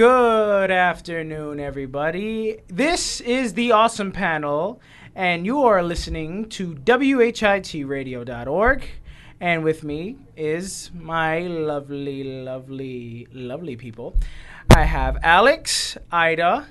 Good afternoon, everybody. This is the Awesome Panel, and you are listening to WHITradio.org. And with me is my lovely, lovely, lovely people. I have Alex, Ida,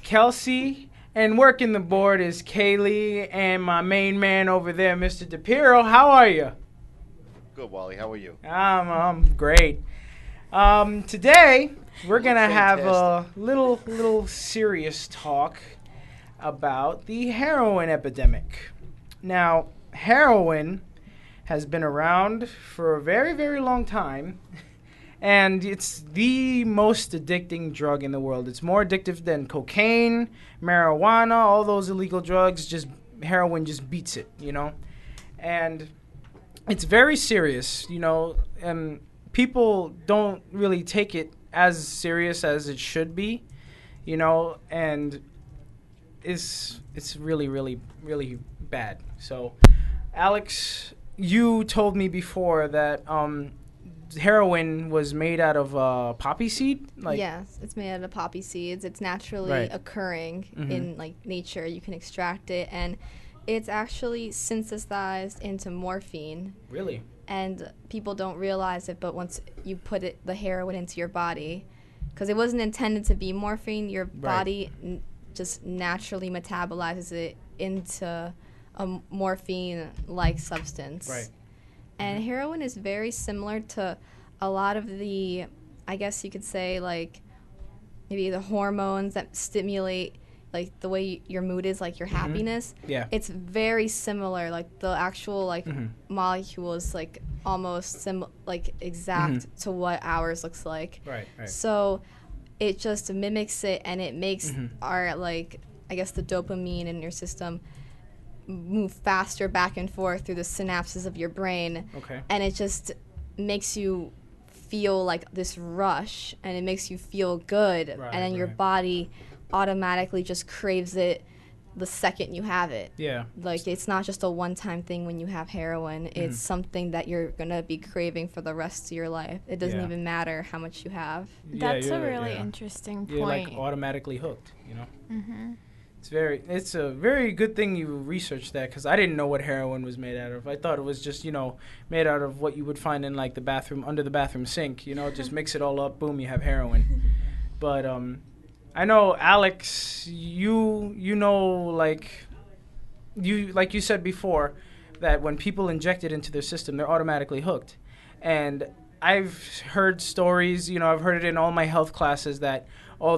Kelsey, and working the board is Kaylee, and my main man over there, Mr. DePiro. How are you? Good, Wally. How are you? I'm great. Today we're gonna have a little serious talk about the heroin epidemic. Now, heroin has been around for a very, very long time, and it's the most addicting drug in the world. It's more addictive than cocaine, marijuana, all those illegal drugs. Just heroin just beats it, and it's very serious, and people don't really take it as serious as it should be, and it's really, really, really bad. So, Alex, you told me before that heroin was made out of poppy seed? Yes, it's made out of poppy seeds. It's naturally occurring in nature. You can extract it, and it's actually synthesized into morphine. Really? And people don't realize it, but once you put the heroin into your body, because it wasn't intended to be morphine, your body just naturally metabolizes it into a morphine-like substance. Right. And heroin is very similar to a lot of the, I guess you could say, maybe the hormones that stimulate the way your mood is, your happiness. Yeah. It's very similar. The actual molecule is almost exact to what ours looks like. Right. So it just mimics it, and it makes our I guess the dopamine in your system move faster back and forth through the synapses of your brain. Okay. And it just makes you feel this rush, and it makes you feel good, and then your body automatically just craves it the second you have it. Yeah. It's not just a one-time thing when you have heroin. It's something that you're going to be craving for the rest of your life. It doesn't even matter how much you have. That's a really interesting point. You're automatically hooked, Mm-hmm. It's a very good thing you researched that, because I didn't know what heroin was made out of. I thought it was just, made out of what you would find in the bathroom, under the bathroom sink, just mix it all up, boom, you have heroin. But I know, Alex, you said before, that when people inject it into their system, they're automatically hooked. And I've heard stories, I've heard it in all my health classes that,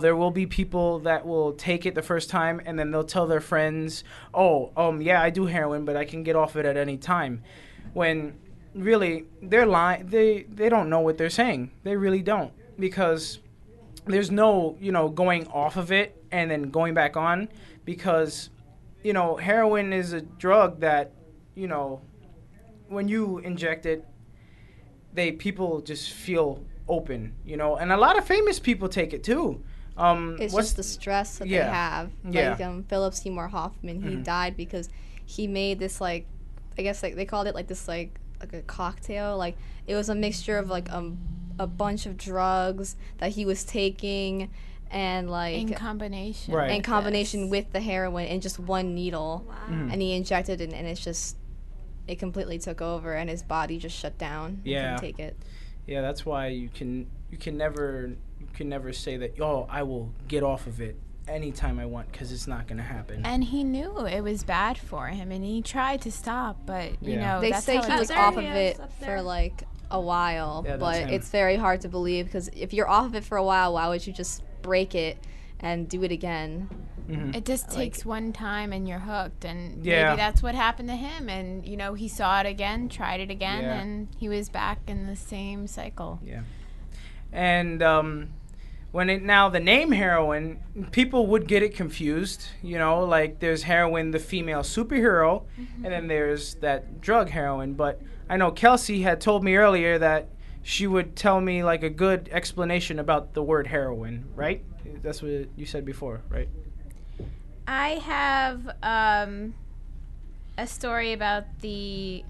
there will be people that will take it the first time, and then they'll tell their friends, yeah, I do heroin, but I can get off it at any time. When really, they're lying. They don't know what they're saying. They really don't, because there's no, going off of it and then going back on, because, heroin is a drug that, when you inject it, people just feel open, and a lot of famous people take it too. It's just the stress that they have. Philip Seymour Hoffman, he died because he made this I guess they called it this a cocktail. It was a mixture of a bunch of drugs that he was taking, and in combination. Right. In combination with the heroin in just one needle. Wow. And he injected it, and it completely took over, and his body just shut down. He couldn't take it. Yeah, that's why you can never say that, I will get off of it anytime I want, because it's not going to happen. And he knew it was bad for him, and he tried to stop, but they that's say how he was off of it for a while, but it's very hard to believe, because if you're off of it for a while, why would you just break it and do it again? Mm-hmm. It just takes one time and you're hooked, and maybe that's what happened to him, and he saw it again, tried it again, and he was back in the same cycle. Yeah. And now the name heroin, people would get it confused, there's heroin, the female superhero, and then there's that drug heroin. But I know Kelsey had told me earlier that she would tell me a good explanation about the word heroin, right? That's what you said before, right? I have a story about the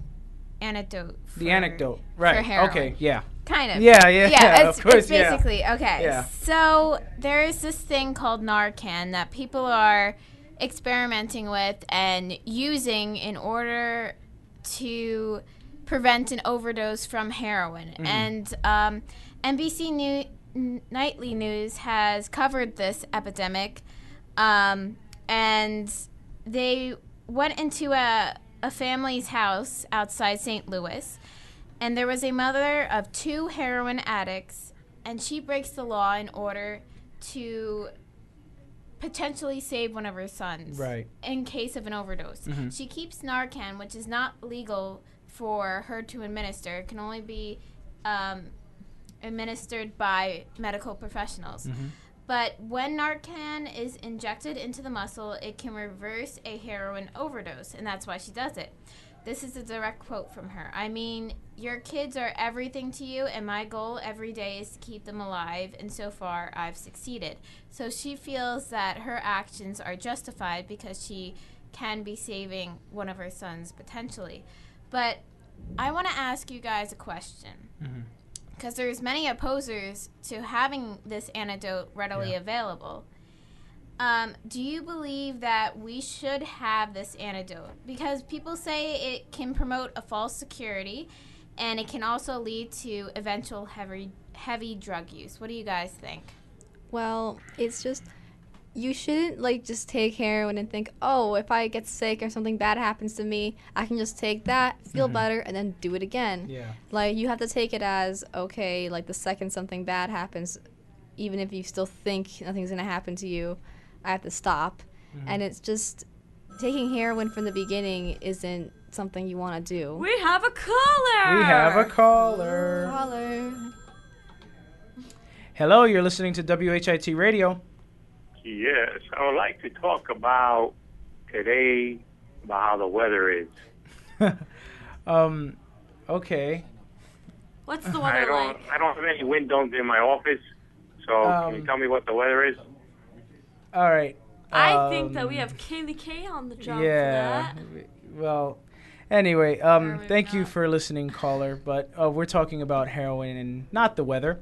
antidote. The anecdote, right? For heroin. Okay, yeah. Kind of. Yeah. It's, of course, it's basically okay. Yeah. So there is this thing called Narcan that people are experimenting with and using in order to prevent an overdose from heroin. And NBC Nightly News has covered this epidemic, and they went into a family's house outside St. Louis, and there was a mother of 2 heroin addicts, and she breaks the law in order to potentially save one of her sons in case of an overdose. She keeps Narcan, which is not legal for her to administer. It can only be administered by medical professionals. But when Narcan is injected into the muscle, it can reverse a heroin overdose, and that's why she does it. This is a direct quote from her. I mean, your kids are everything to you, and my goal every day is to keep them alive, and so far I've succeeded. So she feels that her actions are justified because she can be saving one of her sons potentially. But I want to ask you guys a question. Because there's many opposers to having this antidote readily available. Do you believe that we should have this antidote? Because people say it can promote a false security, and it can also lead to eventual heavy drug use. What do you guys think? Well, it's just, you shouldn't just take heroin and think, oh, if I get sick or something bad happens to me, I can just take that, feel better, and then do it again. You have to take it as, okay, the second something bad happens, even if you still think nothing's going to happen to you, I have to stop. And it's just, taking heroin from the beginning isn't something you want to do. We have a caller! Hello, you're listening to WHIT Radio. Yes, I would like to talk about today, about how the weather is. Okay. What's the weather like? I don't have any windows in my office, so can you tell me what the weather is? All right. I think that we have Kaylee K on the job for that. Well, anyway, thank you for listening, caller, but we're talking about heroin and not the weather.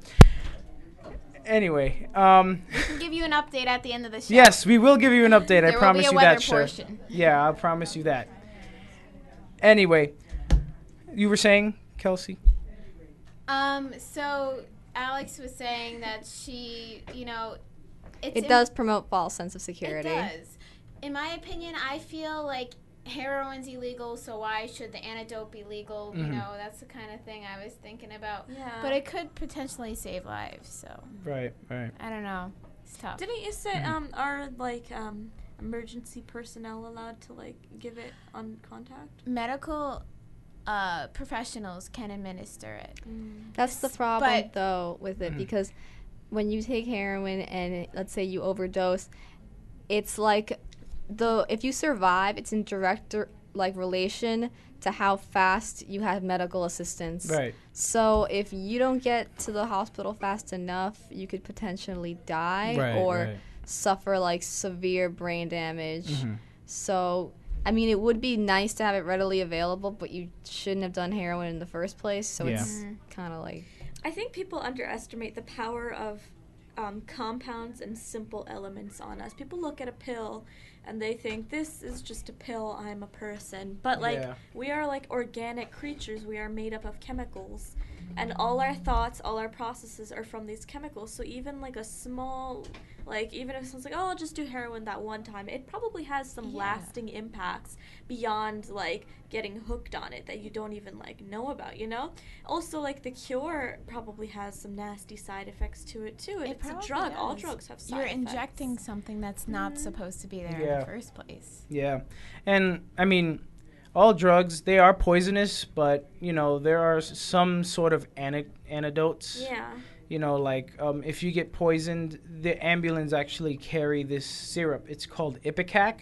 Anyway, we can give you an update at the end of the show. Yes, we will give you an update. I promise you that, portion. Yeah, I'll promise you that. Anyway, you were saying, Kelsey? So Alex was saying that she, it does promote false sense of security. It does. In my opinion, I feel like heroin's illegal, so why should the antidote be legal? That's the kind of thing I was thinking about. Yeah. But it could potentially save lives, so. Right. I don't know. It's tough. Didn't you say, are, emergency personnel allowed to, give it on contact? Medical professionals can administer it. That's the problem, though, with it, because when you take heroin and let's say you overdose, it's if you survive, it's in direct relation to how fast you have medical assistance. Right. So if you don't get to the hospital fast enough, you could potentially die or suffer severe brain damage. So I mean, it would be nice to have it readily available, but you shouldn't have done heroin in the first place. So it's kind of I think people underestimate the power of compounds and simple elements on us. People look at a pill and they think, this is just a pill, I'm a person. But, we are organic creatures. We are made up of chemicals. And all our thoughts, all our processes are from these chemicals. So even, a small, even if someone's oh, I'll just do heroin that one time, it probably has some lasting impacts beyond, getting hooked on it that you don't even, know about, Also, the cure probably has some nasty side effects to it, too. It's a drug. All drugs have side effects. You're injecting something that's not supposed to be there in the first place. Yeah. And, I mean, all drugs, they are poisonous, but, there are some sort of antidotes. Yeah. If you get poisoned, the ambulance actually carry this syrup. It's called Ipecac,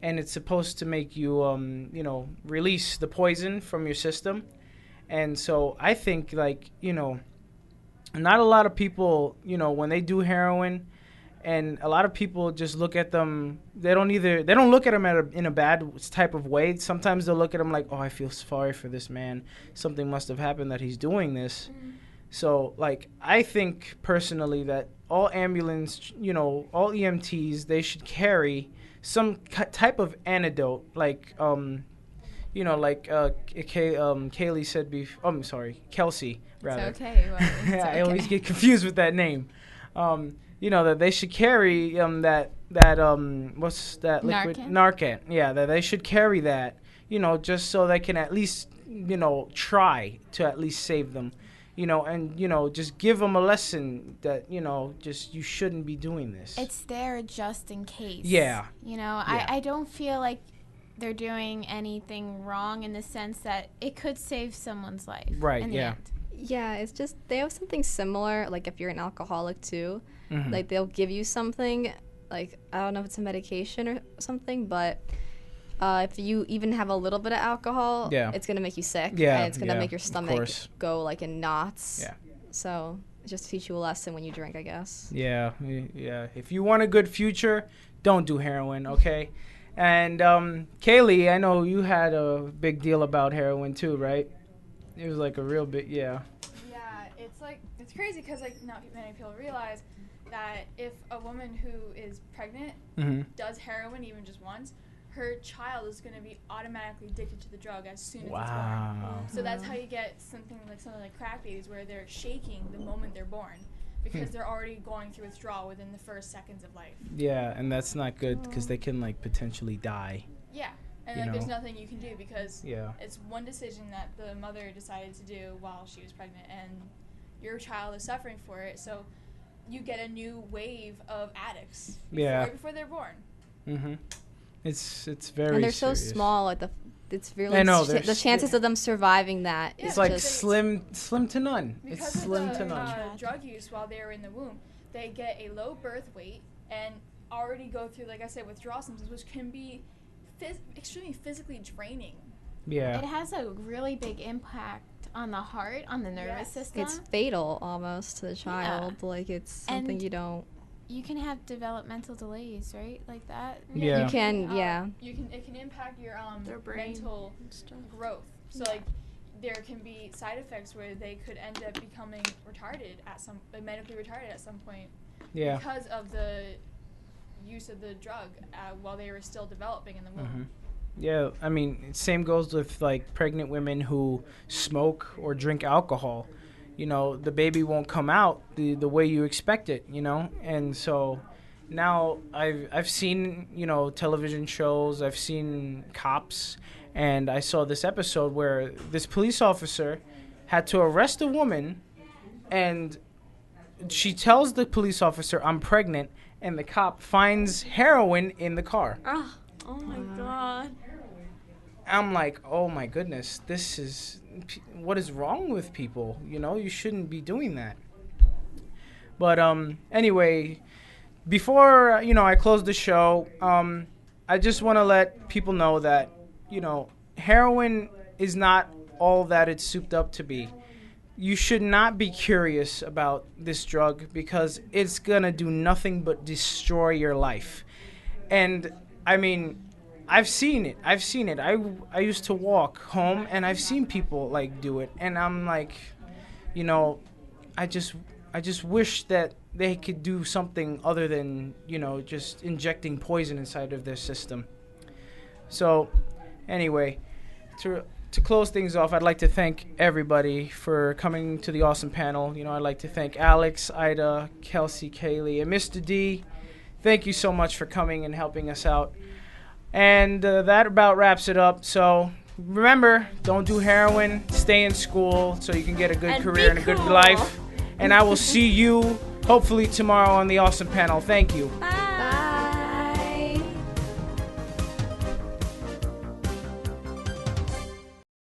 and it's supposed to make you, release the poison from your system. And so I think, not a lot of people, when they do heroin, And a lot of people just look at them. They don't look at them in a bad type of way. Sometimes they'll look at them like, oh, I feel sorry for this man. Something must have happened that he's doing this. So, like, I think personally that all ambulance, all EMTs, they should carry some type of antidote, like, Kaylee said before. I'm sorry, Kelsey, rather. It's okay. Well, it's okay. I always get confused with that name. That they should carry what's that liquid? Narcan. Yeah, that they should carry that, just so they can at least, try to at least save them, and, just give them a lesson that, just you shouldn't be doing this. It's there just in case. Yeah. I don't feel like they're doing anything wrong in the sense that it could save someone's life. Right, in the end. Yeah, it's just they have something similar, like if you're an alcoholic too. Like they'll give you something, like I don't know if it's a medication or something, but if you even have a little bit of alcohol, it's gonna make you sick. Yeah, and it's gonna make your stomach go like in knots. Yeah. So just teach you a lesson when you drink, I guess. Yeah. If you want a good future, don't do heroin, okay? And Kaylee, I know you had a big deal about heroin too, right? It was like a real big, Yeah, it's crazy because like not many people realize that if a woman who is pregnant does heroin even just once, her child is going to be automatically addicted to the drug as soon as it's born. So that's how you get something like crack babies where they're shaking the moment they're born because they're already going through withdrawal within the first seconds of life. Yeah, and that's not good because they can like potentially die. Yeah. And there's nothing you can do because it's one decision that the mother decided to do while she was pregnant, and your child is suffering for it. So you get a new wave of addicts before they're born. It's very and they're serious. so small. Like it's really I know, the chances of them surviving that it's is like just slim to none. Because it's slim to none. Drug use while they're in the womb, they get a low birth weight and already go through, like I said, withdrawal symptoms, which can be extremely physically draining. Yeah. It has a really big impact on the heart, on the nervous system. It's fatal almost to the child. Yeah. Like it's something and you don't. You can have developmental delays, right? Like that. Yeah. You can. It can impact your mental growth. So like there can be side effects where they could end up becoming medically retarded at some point. Yeah. Because of the use of the drug while they were still developing in the womb. Yeah, I mean, same goes with like pregnant women who smoke or drink alcohol. The baby won't come out the way you expect it, and so now I've seen, television shows, I've seen cops, and I saw this episode where this police officer had to arrest a woman, and she tells the police officer, "I'm pregnant," and the cop finds heroin in the car. Oh my God. I'm like, oh my goodness, what is wrong with people? You shouldn't be doing that. But anyway, before I close the show, I just want to let people know that heroin is not all that it's souped up to be. You should not be curious about this drug because it's gonna do nothing but destroy your life. And I mean, I've seen it. I used to walk home and I've seen people like do it, and I'm like, I just wish that they could do something other than just injecting poison inside of their system. So anyway, to close things off, I'd like to thank everybody for coming to the awesome panel. I'd like to thank Alex, Ida, Kelsey, Kaylee, and Mr. D. Thank you so much for coming and helping us out. And that about wraps it up. So remember, don't do heroin. Stay in school so you can get a good career and a good life. And I will see you hopefully tomorrow on the awesome panel. Thank you. Bye.